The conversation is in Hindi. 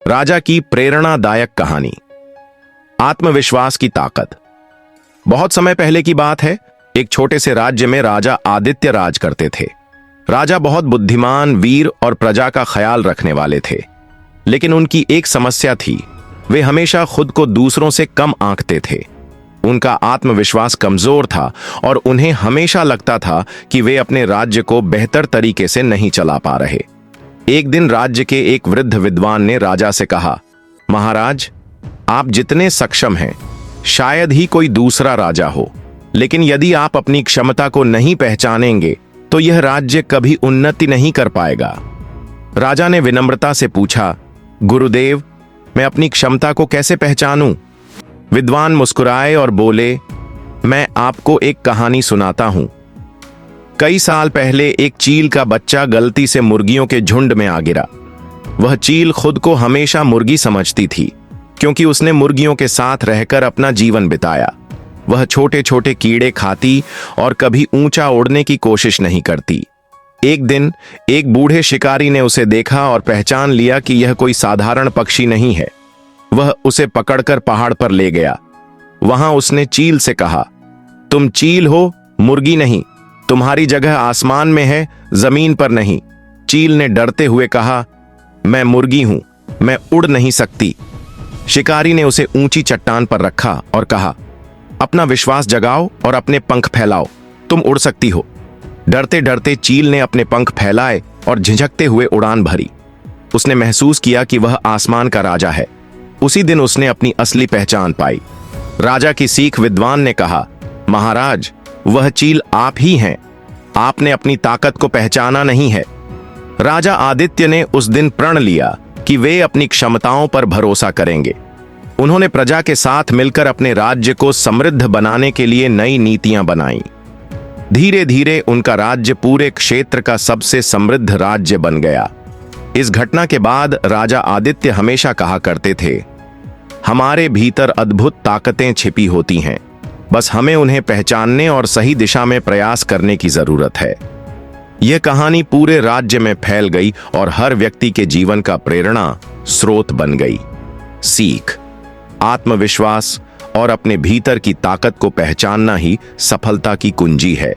राजा की प्रेरणादायक कहानी। आत्मविश्वास की ताकत। बहुत समय पहले की बात है। एक छोटे से राज्य में राजा आदित्य राज करते थे। राजा बहुत बुद्धिमान, वीर और प्रजा का ख्याल रखने वाले थे। लेकिन उनकी एक समस्या थी, वे हमेशा खुद को दूसरों से कम आंकते थे। उनका आत्मविश्वास कमजोर था और उन्हें हमेशा लगता था कि वे अपने राज्य को बेहतर तरीके से नहीं चला पा रहे। एक दिन राज्य के एक वृद्ध विद्वान ने राजा से कहा, महाराज, आप जितने सक्षम हैं, शायद ही कोई दूसरा राजा हो, लेकिन यदि आप अपनी क्षमता को नहीं पहचानेंगे तो यह राज्य कभी उन्नति नहीं कर पाएगा। राजा ने विनम्रता से पूछा, गुरुदेव, मैं अपनी क्षमता को कैसे पहचानूं? विद्वान मुस्कुराए और बोले, मैं आपको एक कहानी सुनाता हूं। कई साल पहले एक चील का बच्चा गलती से मुर्गियों के झुंड में आ गिरा। वह चील खुद को हमेशा मुर्गी समझती थी, क्योंकि उसने मुर्गियों के साथ रहकर अपना जीवन बिताया। वह छोटे छोटे कीड़े खाती और कभी ऊंचा उड़ने की कोशिश नहीं करती। एक दिन एक बूढ़े शिकारी ने उसे देखा और पहचान लिया कि यह कोई साधारण पक्षी नहीं है। वह उसे पकड़कर पहाड़ पर ले गया। वहां उसने चील से कहा, तुम चील हो, मुर्गी नहीं। तुम्हारी जगह आसमान में है, जमीन पर नहीं। चील ने डरते हुए कहा, मैं मुर्गी हूं, मैं उड़ नहीं सकती। शिकारी ने उसे ऊंची चट्टान पर रखा और कहा, अपना विश्वास जगाओ और अपने पंख फैलाओ, तुम उड़ सकती हो। डरते डरते चील ने अपने पंख फैलाए और झिझकते हुए उड़ान भरी। उसने महसूस किया कि वह आसमान का राजा है। उसी दिन उसने अपनी असली पहचान पाई। राजा की सीख विद्वान ने कहा, महाराज, वह चील आप ही हैं, आपने अपनी ताकत को पहचाना नहीं है। राजा आदित्य ने उस दिन प्रण लिया कि वे अपनी क्षमताओं पर भरोसा करेंगे। उन्होंने प्रजा के साथ मिलकर अपने राज्य को समृद्ध बनाने के लिए नई नीतियां बनाईं। धीरे धीरे उनका राज्य पूरे क्षेत्र का सबसे समृद्ध राज्य बन गया। इस घटना के बाद राजा आदित्य हमेशा कहा करते थे, हमारे भीतर अद्भुत ताकतें छिपी होती हैं, बस हमें उन्हें पहचानने और सही दिशा में प्रयास करने की जरूरत है। यह कहानी पूरे राज्य में फैल गई और हर व्यक्ति के जीवन का प्रेरणा स्रोत बन गई। सीख, आत्मविश्वास और अपने भीतर की ताकत को पहचानना ही सफलता की कुंजी है।